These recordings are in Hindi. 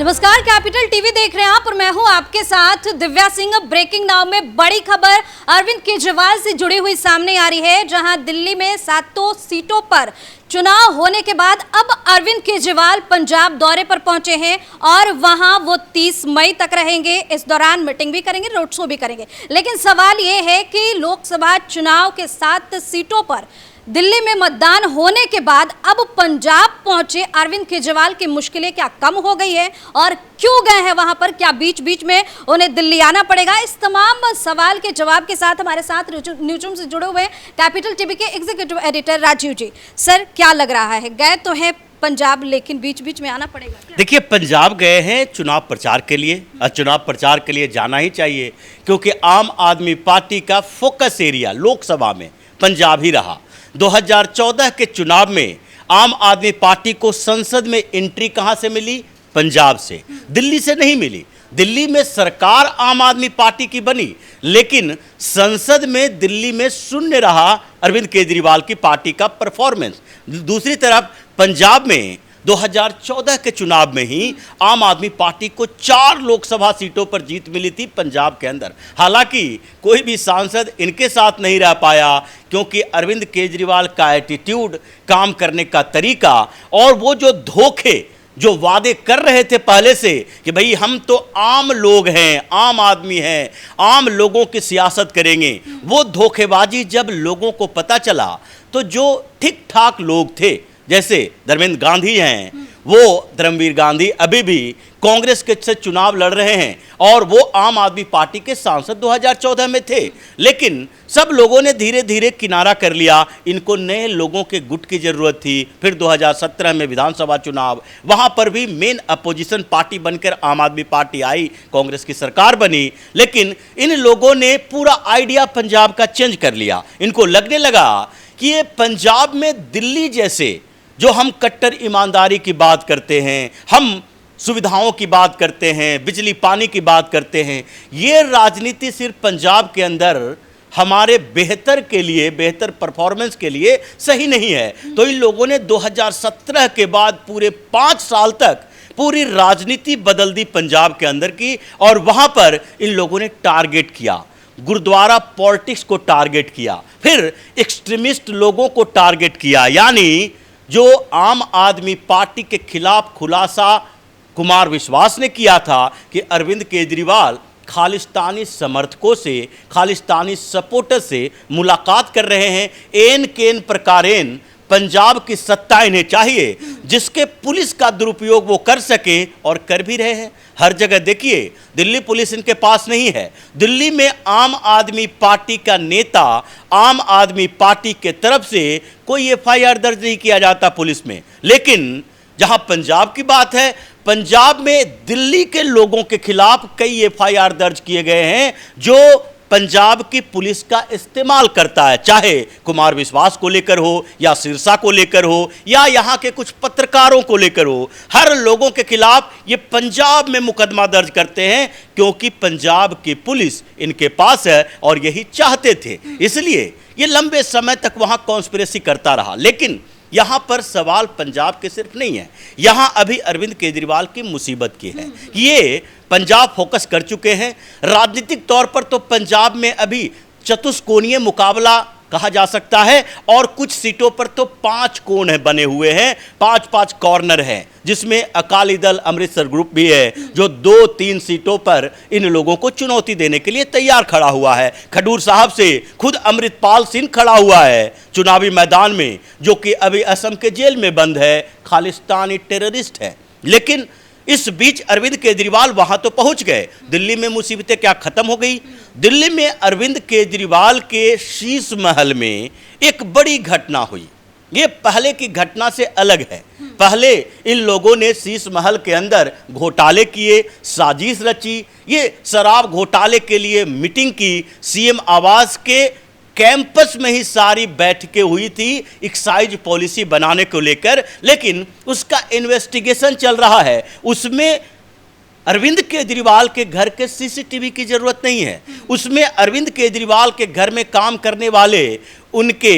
नमस्कार, कैपिटल टीवी देख रहे हैं आप और मैं हूं आपके साथ दिव्या सिंह। ब्रेकिंग नाउ में बड़ी खबर अरविंद केजरीवाल से जुड़ी हुई सामने आ रही है, जहां दिल्ली में 7 सीटों पर चुनाव होने के बाद अब अरविंद केजरीवाल पंजाब दौरे पर पहुंचे हैं और वहां वो 30 मई तक रहेंगे। इस दौरान मीटिंग भी करेंगे, रोड शो भी करेंगे। लेकिन सवाल ये है कि लोकसभा चुनाव के 7 सीटों पर दिल्ली में मतदान होने के बाद अब पंजाब पहुंचे अरविंद केजरीवाल की मुश्किलें क्या कम हो गई है और क्यों गए हैं वहां पर? क्या बीच बीच में उन्हें दिल्ली आना पड़ेगा? इस तमाम सवाल के जवाब के साथ हमारे साथ न्यूज़रूम से जुड़े हुए कैपिटल टीवी के एग्जीक्यूटिव एडिटर राजीव जी। सर, क्या लग रहा है, गए तो है पंजाब लेकिन बीच बीच में आना पड़ेगा? देखिए, पंजाब गए हैं चुनाव प्रचार के लिए और चुनाव प्रचार के लिए जाना ही चाहिए, क्योंकि आम आदमी पार्टी का फोकस एरिया लोकसभा में पंजाब ही रहा। 2014 के चुनाव में आम आदमी पार्टी को संसद में एंट्री कहां से मिली? पंजाब से, दिल्ली से नहीं मिली। दिल्ली में सरकार आम आदमी पार्टी की बनी, लेकिन संसद में दिल्ली में शून्य रहा अरविंद केजरीवाल की पार्टी का परफॉर्मेंस। दूसरी तरफ पंजाब में 2014 के चुनाव में ही आम आदमी पार्टी को 4 लोकसभा सीटों पर जीत मिली थी पंजाब के अंदर। हालांकि कोई भी सांसद इनके साथ नहीं रह पाया, क्योंकि अरविंद केजरीवाल का एटीट्यूड, काम करने का तरीका और वो जो धोखे जो वादे कर रहे थे पहले से कि भाई हम तो आम लोग हैं, आम आदमी हैं, आम लोगों की सियासत करेंगे, वो धोखेबाजी जब लोगों को पता चला तो जो ठीक ठाक लोग थे, जैसे धर्मेंद्र गांधी हैं, वो धर्मवीर गांधी अभी भी कांग्रेस के से चुनाव लड़ रहे हैं और वो आम आदमी पार्टी के सांसद 2014 में थे। लेकिन सब लोगों ने धीरे धीरे किनारा कर लिया, इनको नए लोगों के गुट की जरूरत थी। फिर 2017 में विधानसभा चुनाव, वहां पर भी मेन अपोजिशन पार्टी बनकर आम आदमी पार्टी आई, कांग्रेस की सरकार बनी। लेकिन इन लोगों ने पूरा आइडिया पंजाब का चेंज कर लिया। इनको लगने लगा कि ये पंजाब में दिल्ली जैसे, जो हम कट्टर ईमानदारी की बात करते हैं, हम सुविधाओं की बात करते हैं, बिजली पानी की बात करते हैं, ये राजनीति सिर्फ पंजाब के अंदर हमारे बेहतर के लिए, बेहतर परफॉर्मेंस के लिए सही नहीं है। तो इन लोगों ने 2017 के बाद पूरे 5 साल तक पूरी राजनीति बदल दी पंजाब के अंदर की, और वहां पर इन लोगों ने टारगेट किया, गुरुद्वारा पॉलिटिक्स को टारगेट किया, फिर एक्सट्रीमिस्ट लोगों को टारगेट किया। यानी जो आम आदमी पार्टी के खिलाफ खुलासा कुमार विश्वास ने किया था कि अरविंद केजरीवाल खालिस्तानी समर्थकों से, खालिस्तानी सपोर्टर से मुलाकात कर रहे हैं, एन केन प्रकारेन पंजाब की सत्ता इन्हें चाहिए, जिसके पुलिस का दुरुपयोग वो कर सके, और कर भी रहे हैं। हर जगह देखिए, दिल्ली पुलिस इनके पास नहीं है। दिल्ली में आम आदमी पार्टी का नेता, आम आदमी पार्टी के तरफ से कोई एफआईआर दर्ज नहीं किया जाता पुलिस में। लेकिन जहां पंजाब की बात है, पंजाब में दिल्ली के लोगों के खिलाफ कई एफआईआर दर्ज किए गए हैं, जो पंजाब की पुलिस का इस्तेमाल करता है, चाहे कुमार विश्वास को लेकर हो, या सिरसा को लेकर हो, या यहाँ के कुछ पत्रकारों को लेकर हो। हर लोगों के खिलाफ ये पंजाब में मुकदमा दर्ज करते हैं, क्योंकि पंजाब की पुलिस इनके पास है और यही चाहते थे। इसलिए ये लंबे समय तक वहाँ कॉन्स्पिरेसी करता रहा। लेकिन यहाँ पर सवाल पंजाब के सिर्फ नहीं है, यहाँ अभी अरविंद केजरीवाल की मुसीबत की है। ये पंजाब फोकस कर चुके हैं राजनीतिक तौर पर, तो पंजाब में अभी चतुष्कोणीय मुकाबला कहा जा सकता है, और कुछ सीटों पर तो 5 कोण है बने हुए हैं, 5-5 कॉर्नर हैं, जिसमें अकाली दल अमृतसर ग्रुप भी है, जो 2-3 सीटों पर इन लोगों को चुनौती देने के लिए तैयार खड़ा हुआ है। खडूर साहब से खुद अमृतपाल सिंह खड़ा हुआ है चुनावी मैदान में, जो कि अभी असम के जेल में बंद है, खालिस्तानी टेररिस्ट है। लेकिन इस बीच अरविंद केजरीवाल वहां तो पहुंच गए। दिल्ली में मुसीबतें क्या खत्म हो गई? दिल्ली में अरविंद केजरीवाल के शीश महल में एक बड़ी घटना हुई। ये पहले की घटना से अलग है। पहले इन लोगों ने शीश महल के अंदर घोटाले किए, साजिश रची, ये शराब घोटाले के लिए मीटिंग की, सीएम आवास के कैंपस में ही सारी बैठकें हुई थी एक्साइज पॉलिसी बनाने को लेकर। लेकिन उसका इन्वेस्टिगेशन चल रहा है, उसमें अरविंद केजरीवाल के घर के सीसीटीवी की जरूरत नहीं है, उसमें अरविंद केजरीवाल के घर में काम करने वाले उनके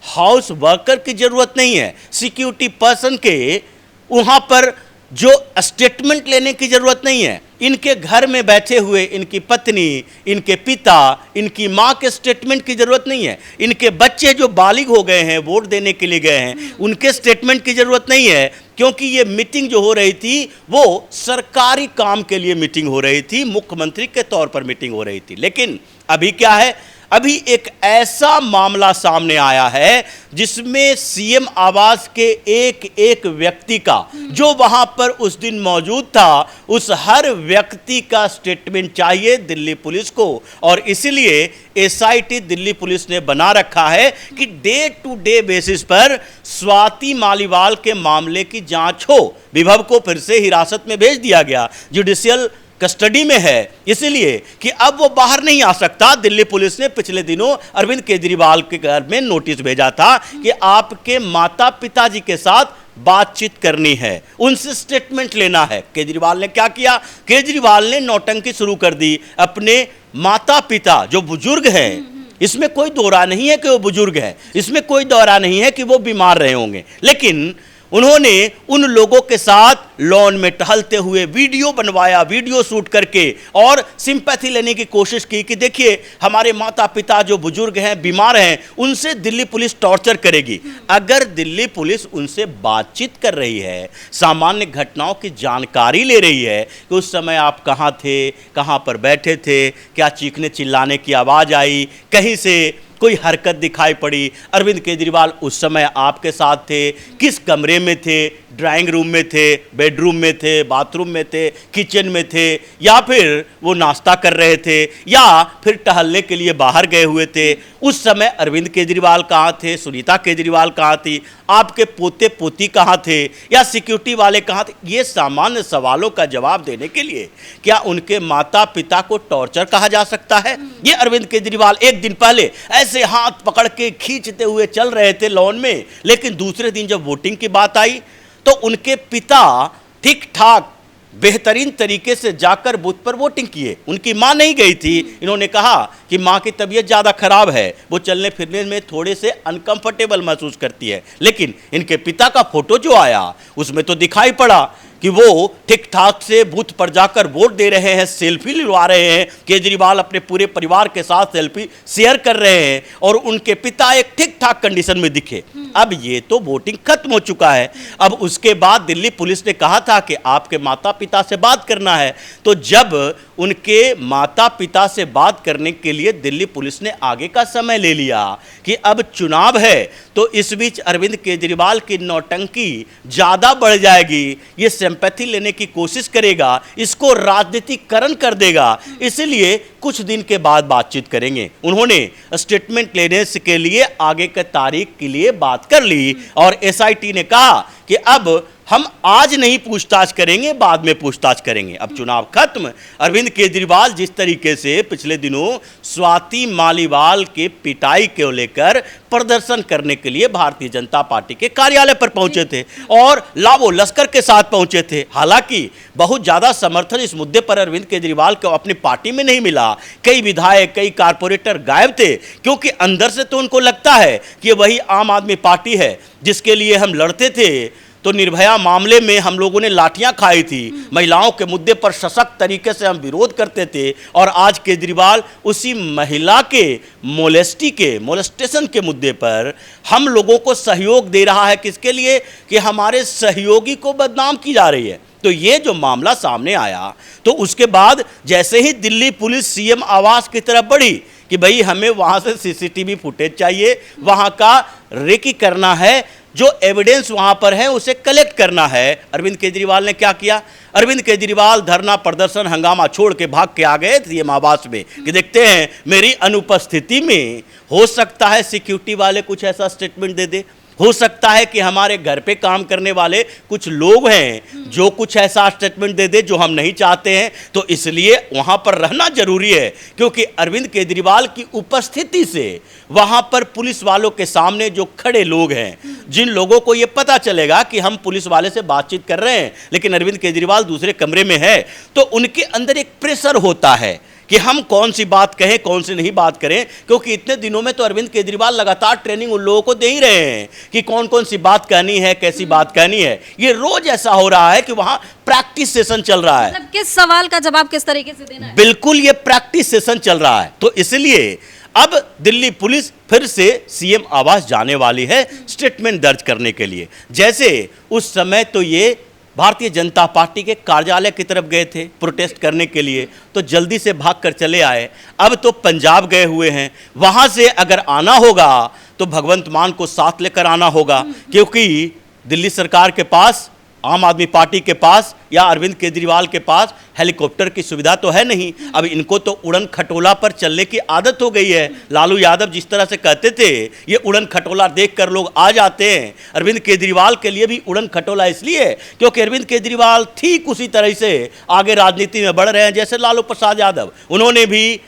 हाउस वर्कर की जरूरत नहीं है, सिक्योरिटी पर्सन के वहाँ पर जो स्टेटमेंट लेने की जरूरत नहीं है। इनके घर में बैठे हुए इनकी पत्नी, इनके पिता, इनकी माँ के स्टेटमेंट की जरूरत नहीं है। इनके बच्चे जो बालिग हो गए हैं, वोट देने के लिए गए हैं, उनके स्टेटमेंट की जरूरत नहीं है, क्योंकि ये मीटिंग जो हो रही थी वो सरकारी काम के लिए मीटिंग हो रही थी, मुख्यमंत्री के तौर पर मीटिंग हो रही थी। लेकिन अभी क्या है, अभी एक ऐसा मामला सामने आया है जिसमें सीएम आवास के एक एक व्यक्ति का, जो वहां पर उस दिन मौजूद था, उस हर व्यक्ति का स्टेटमेंट चाहिए दिल्ली पुलिस को। और इसलिए एसआईटी दिल्ली पुलिस ने बना रखा है कि डे टू डे बेसिस पर स्वाति मालीवाल के मामले की जांच हो। विभव को फिर से हिरासत में भेज दिया गया, जुडिशियल कस्टडी में है, इसलिए कि अब वो बाहर नहीं आ सकता। दिल्ली पुलिस ने पिछले दिनों अरविंद केजरीवाल के घर में नोटिस भेजा था कि आपके माता पिताजी के साथ बातचीत करनी है, उनसे स्टेटमेंट लेना है। केजरीवाल ने क्या किया, केजरीवाल ने नौटंकी शुरू कर दी। अपने माता पिता जो बुजुर्ग हैं, इसमें कोई दोहरा नहीं है कि वो बुजुर्ग है, इसमें कोई दोहरा नहीं है कि वो बीमार रहे होंगे, लेकिन उन्होंने उन लोगों के साथ लॉन में टहलते हुए वीडियो बनवाया, वीडियो शूट करके, और सिंपैथी लेने की कोशिश की कि देखिए हमारे माता पिता जो बुजुर्ग हैं, बीमार हैं, उनसे दिल्ली पुलिस टॉर्चर करेगी। अगर दिल्ली पुलिस उनसे बातचीत कर रही है, सामान्य घटनाओं की जानकारी ले रही है कि उस समय आप कहाँ थे, कहाँ पर बैठे थे, क्या चीखने चिल्लाने की आवाज़ आई, कहीं से कोई हरकत दिखाई पड़ी, अरविंद केजरीवाल उस समय आपके साथ थे, किस कमरे में थे, ड्राइंग रूम में थे, बेडरूम में थे, बाथरूम में थे, किचन में थे, या फिर वो नाश्ता कर रहे थे, या फिर टहलने के लिए बाहर गए हुए थे, उस समय अरविंद केजरीवाल कहाँ थे, सुनीता केजरीवाल कहाँ थी, आपके पोते पोती कहाँ थे, या सिक्योरिटी वाले कहाँ थे। ये सामान्य सवालों का जवाब देने के लिए क्या उनके माता पिता को टॉर्चर कहा जा सकता है? ये अरविंद केजरीवाल एक दिन पहले ऐसे हाथ पकड़ के खींचते हुए चल रहे थे लॉन में, लेकिन दूसरे दिन जब वोटिंग की बात आई तो उनके पिता ठीक ठाक बेहतरीन तरीके से जाकर बूथ पर वोटिंग किए। उनकी मां नहीं गई थी, इन्होंने कहा कि मां की तबीयत ज़्यादा खराब है, वो चलने फिरने में थोड़े से अनकंफर्टेबल महसूस करती है। लेकिन इनके पिता का फोटो जो आया उसमें तो दिखाई पड़ा कि वो ठीक ठाक से बूथ पर जाकर वोट दे रहे हैं, सेल्फी लिलवा रहे हैं, केजरीवाल अपने पूरे परिवार के साथ सेल्फी शेयर कर रहे हैं, और उनके पिता एक ठीक ठाक कंडीशन में दिखे। अब ये तो वोटिंग खत्म हो चुका है। अब उसके बाद दिल्ली पुलिस ने कहा था कि आपके माता पिता से बात करना है, तो जब उनके माता पिता से बात करने के लिए दिल्ली पुलिस ने आगे का समय ले लिया कि अब चुनाव है, तो इस बीच अरविंद केजरीवाल की नौटंकी ज़्यादा बढ़ जाएगी, ये सिंपैथी लेने की कोशिश करेगा, इसको राजनीतिकरण कर देगा, इसलिए कुछ दिन के बाद बातचीत करेंगे। उन्होंने स्टेटमेंट लेने के लिए आगे के तारीख के लिए बात कर ली, और एसआईटी ने कहा कि अब हम आज नहीं पूछताछ करेंगे, बाद में पूछताछ करेंगे। अब चुनाव खत्म। अरविंद केजरीवाल जिस तरीके से पिछले दिनों स्वाति मालीवाल के पिटाई को लेकर प्रदर्शन करने के लिए भारतीय जनता पार्टी के कार्यालय पर पहुंचे थे और लावो लश्कर के साथ पहुंचे थे, हालांकि बहुत ज़्यादा समर्थन इस मुद्दे पर अरविंद केजरीवाल को अपनी पार्टी में नहीं मिला। कई विधायक, कई कारपोरेटर गायब थे, क्योंकि अंदर से तो उनको लगता है कि वही आम आदमी पार्टी है जिसके लिए हम लड़ते थे। तो निर्भया मामले में हम लोगों ने लाठियां खाई थी, महिलाओं के मुद्दे पर सशक्त तरीके से हम विरोध करते थे, और आज केजरीवाल उसी महिला के मोलेस्टेशन के मुद्दे पर हम लोगों को सहयोग दे रहा है। किसके लिए? कि हमारे सहयोगी को बदनाम की जा रही है। तो ये जो मामला सामने आया, तो उसके बाद जैसे ही दिल्ली पुलिस सीएम आवास की तरफ बढ़ी कि भाई हमें वहाँ से सीसीटीवी फुटेज चाहिए, वहाँ का रेकी करना है, जो एविडेंस वहां पर है उसे कलेक्ट करना है। अरविंद केजरीवाल ने क्या किया? अरविंद केजरीवाल धरना प्रदर्शन हंगामा छोड़ के भाग के आ गए सीएम आवास में कि देखते हैं मेरी अनुपस्थिति में हो सकता है सिक्योरिटी वाले कुछ ऐसा स्टेटमेंट दे दे, हो सकता है कि हमारे घर पे काम करने वाले कुछ लोग हैं जो कुछ ऐसा स्टेटमेंट दे दे जो हम नहीं चाहते हैं। तो इसलिए वहां पर रहना जरूरी है, क्योंकि अरविंद केजरीवाल की उपस्थिति से वहां पर पुलिस वालों के सामने जो खड़े लोग हैं, जिन लोगों को यह पता चलेगा कि हम पुलिस वाले से बातचीत कर रहे हैं लेकिन अरविंद केजरीवाल दूसरे कमरे में है, तो उनके अंदर एक प्रेशर होता है कि हम कौन सी बात कहें कौन सी नहीं बात करें, क्योंकि इतने दिनों में तो अरविंद केजरीवाल लगातार ट्रेनिंग उन लोगों को दे ही रहे हैं कि कौन कौन सी बात कहनी है, कैसी बात कहनी है। ये रोज ऐसा हो रहा है कि वहां प्रैक्टिस सेशन चल रहा है। मतलब किस सवाल का जवाब किस तरीके से देना है। बिल्कुल, ये प्रैक्टिस सेशन चल रहा है। तो इसलिए अब दिल्ली पुलिस फिर से सीएम आवास जाने वाली है स्टेटमेंट दर्ज करने के लिए। जैसे उस समय तो ये भारतीय जनता पार्टी के कार्यालय की तरफ गए थे प्रोटेस्ट करने के लिए, तो जल्दी से भागकर चले आए। अब तो पंजाब गए हुए हैं, वहां से अगर आना होगा तो भगवंत मान को साथ लेकर आना होगा, क्योंकि दिल्ली सरकार के पास, आम आदमी पार्टी के पास या अरविंद केजरीवाल के पास हेलीकॉप्टर की सुविधा तो है नहीं। अब इनको तो उड़न खटोला पर चलने की आदत हो गई है। लालू यादव जिस तरह से कहते थे, ये उड़न खटोला देखकर लोग आ जाते हैं। अरविंद केजरीवाल के लिए भी उड़न खटोला इसलिए क्योंकि अरविंद केजरीवाल ठीक उसी तरह से आगे राजनीति में बढ़ रहे हैं जैसे लालू प्रसाद यादव। उन्होंने भी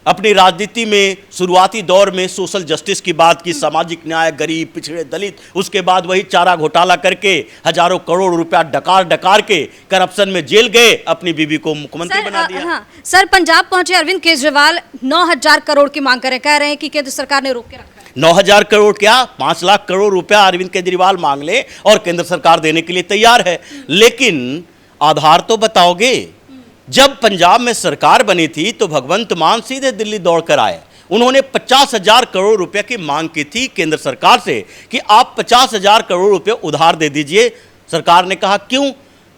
अपनी राजनीति में शुरुआती दौर में सोशल जस्टिस की बात की, सामाजिक न्याय, गरीब, पिछड़े, दलित, उसके बाद वही चारा घोटाला करके हजारों करोड़ रुपया डकार डकार के करप्शन में जेल गए, अपनी बीवी को मुख्यमंत्री बना दिया। हाँ, सर पंजाब पहुंचे अरविंद केजरीवाल 9,000 करोड़ की मांग कर रहे हैं कि केंद्र सरकार ने रोक के रखा है। 9,000 करोड़ क्या, 5 लाख करोड़ रुपया अरविंद केजरीवाल मांग ले और केंद्र सरकार देने के लिए तैयार है। लेकिन आधार तो बताओगे। जब पंजाब में सरकार बनी थी तो भगवंत मान सीधे दिल्ली दौड़कर आए। उन्होंने 50,000 करोड़ रुपए की मांग की थी केंद्र सरकार से कि आप 50,000 करोड़ रुपए उधार दे दीजिए। सरकार ने कहा क्यों?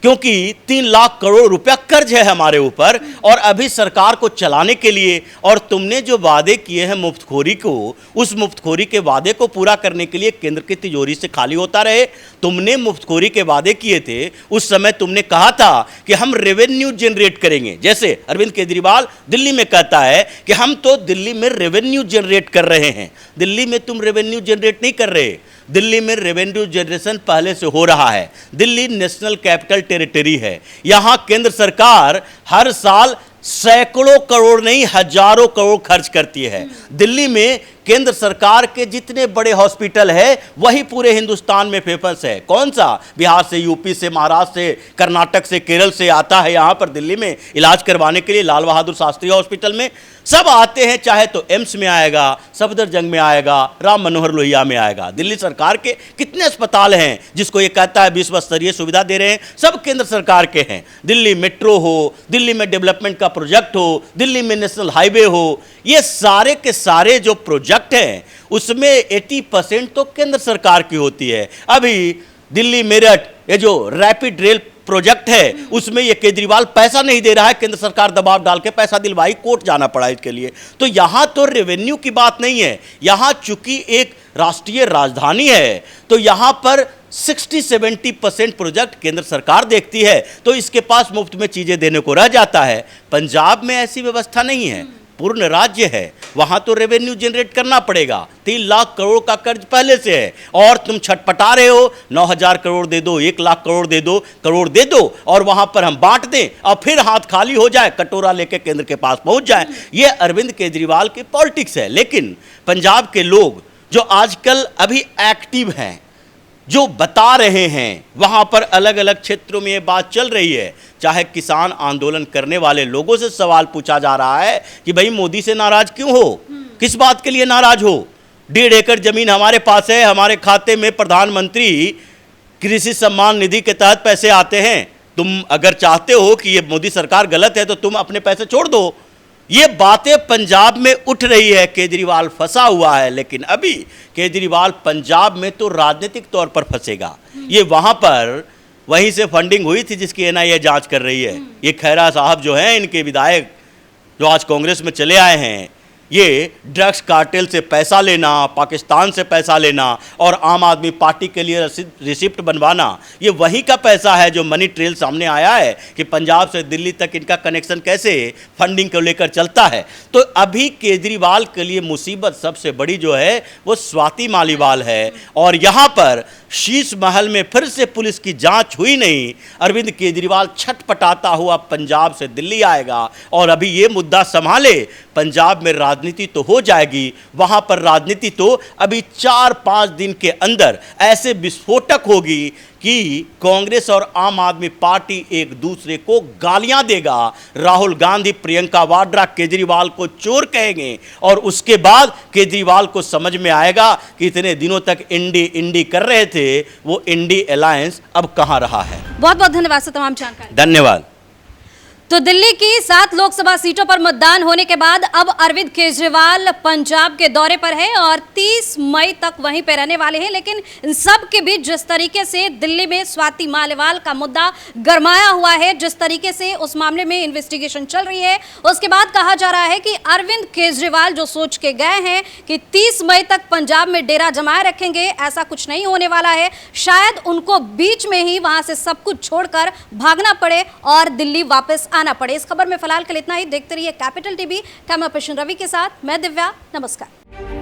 क्योंकि 3 लाख करोड़ रुपया कर्ज है हमारे ऊपर और अभी सरकार को चलाने के लिए, और तुमने जो वादे किए हैं मुफ्तखोरी को, उस मुफ्तखोरी के वादे को पूरा करने के लिए केंद्र की तिजोरी से खाली होता रहे। तुमने मुफ्तखोरी के वादे किए थे, उस समय तुमने कहा था कि हम रेवेन्यू जनरेट करेंगे। जैसे अरविंद केजरीवाल दिल्ली में कहता है कि हम तो दिल्ली में रेवेन्यू जनरेट कर रहे हैं। दिल्ली में तुम रेवेन्यू जनरेट नहीं कर रहे, दिल्ली में रेवेन्यू जनरेशन पहले से हो रहा है। दिल्ली नेशनल कैपिटल टेरिटरी है। यहां केंद्र सरकार हर साल सैकड़ों करोड़ नहीं हजारों करोड़ खर्च करती है। दिल्ली में केंद्र सरकार के जितने बड़े हॉस्पिटल है वही पूरे हिंदुस्तान में फेमस है। कौन सा? बिहार से, यूपी से, महाराष्ट्र से, कर्नाटक से, केरल से आता है यहां पर दिल्ली में इलाज करवाने के लिए। लाल बहादुर शास्त्री हॉस्पिटल में सब आते हैं, चाहे तो एम्स में आएगा, सफदरजंग में आएगा, राम मनोहर लोहिया में आएगा। दिल्ली सरकार के कितने अस्पताल हैं जिसको ये कहता है विश्व स्तरीय सुविधा दे रहे हैं, सब केंद्र सरकार के हैं। दिल्ली मेट्रो हो, दिल्ली में डेवलपमेंट का प्रोजेक्ट हो, दिल्ली में नेशनल हाईवे हो, ये सारे के सारे जो प्रोजेक्ट हैं उसमें 80% तो केंद्र सरकार की होती है। अभी दिल्ली मेरठ ये जो रैपिड रेल प्रोजेक्ट है उसमें ये केजरीवाल पैसा नहीं दे रहा है, केंद्र सरकार दबाव डाल के पैसा दिलवाई, कोर्ट जाना पड़ा इसके लिए। तो यहां तो रेवेन्यू की बात नहीं है, यहां चूंकि एक राष्ट्रीय राजधानी है तो यहां पर 60-70% प्रोजेक्ट केंद्र सरकार देखती है, तो इसके पास मुफ्त में चीजें देने को रह जाता है। पंजाब में ऐसी व्यवस्था नहीं है, पूर्ण राज्य है, वहां तो रेवेन्यू जनरेट करना पड़ेगा। 3 लाख करोड़ का कर्ज पहले से है और तुम छटपटा रहे हो 9,000 करोड़ दे दो, 1 लाख करोड़ दे दो, करोड़ दे दो और वहां पर हम बांट दें और फिर हाथ खाली हो जाए, कटोरा लेके केंद्र के पास पहुंच जाए। ये अरविंद केजरीवाल की पॉलिटिक्स है। लेकिन पंजाब के लोग जो आजकल अभी एक्टिव हैं, जो बता रहे हैं, वहां पर अलग अलग क्षेत्रों में ये बात चल रही है। चाहे किसान आंदोलन करने वाले लोगों से सवाल पूछा जा रहा है कि भाई मोदी से नाराज क्यों हो, किस बात के लिए नाराज हो? 1.5 एकड़ जमीन हमारे पास है, हमारे खाते में प्रधानमंत्री कृषि सम्मान निधि के तहत पैसे आते हैं। तुम अगर चाहते हो कि ये मोदी सरकार गलत है तो तुम अपने पैसे छोड़ दो। ये बातें पंजाब में उठ रही है, केजरीवाल फंसा हुआ है। लेकिन अभी केजरीवाल पंजाब में तो राजनीतिक तौर पर फंसेगा। ये वहां पर वहीं से फंडिंग हुई थी जिसकी एनआईए जांच कर रही है। ये खैरा साहब जो हैं, इनके विधायक जो आज कांग्रेस में चले आए हैं, ये ड्रग्स कार्टेल से पैसा लेना, पाकिस्तान से पैसा लेना और आम आदमी पार्टी के लिए रिसिप्ट बनवाना, ये वही का पैसा है जो मनी ट्रेल सामने आया है कि पंजाब से दिल्ली तक इनका कनेक्शन कैसे फंडिंग को लेकर चलता है। तो अभी केजरीवाल के लिए मुसीबत सबसे बड़ी जो है वो स्वाति मालीवाल है और यहाँ पर शीश महल में फिर से पुलिस की जांच हुई नहीं। अरविंद केजरीवाल छटपटाता हुआ पंजाब से दिल्ली आएगा और अभी ये मुद्दा संभाले, पंजाब में राजनीति तो हो जाएगी, वहां पर राजनीति तो अभी 4-5 दिन के अंदर ऐसे विस्फोटक होगी कि कांग्रेस और आम आदमी पार्टी एक दूसरे को गालियां देगा, राहुल गांधी प्रियंका वाड्रा केजरीवाल को चोर कहेंगे और उसके बाद केजरीवाल को समझ में आएगा कि इतने दिनों तक इंडी इंडी कर रहे थे, वो इंडी अलायंस अब कहां रहा है। बहुत बहुत धन्यवाद सर तमाम जानकारी। धन्यवाद। तो दिल्ली की 7 लोकसभा सीटों पर मतदान होने के बाद अब अरविंद केजरीवाल पंजाब के दौरे पर है और 30 मई तक वहीं पे रहने वाले हैं। लेकिन इन सब के बीच जिस तरीके से दिल्ली में स्वाति मालिवाल का मुद्दा गरमाया हुआ है, जिस तरीके से उस मामले में इन्वेस्टिगेशन चल रही है, उसके बाद कहा जा रहा है कि अरविंद केजरीवाल जो सोच के गए हैं कि 30 मई तक पंजाब में डेरा जमाए रखेंगे, ऐसा कुछ नहीं होने वाला है। शायद उनको बीच में ही वहां से सब कुछ छोड़कर भागना पड़े और दिल्ली वापस आना पड़े। इस खबर में फिलहाल के लिए इतना ही। देखते रहिए Capital TV. Camera person Ravi के साथ मैं दिव्या। नमस्कार।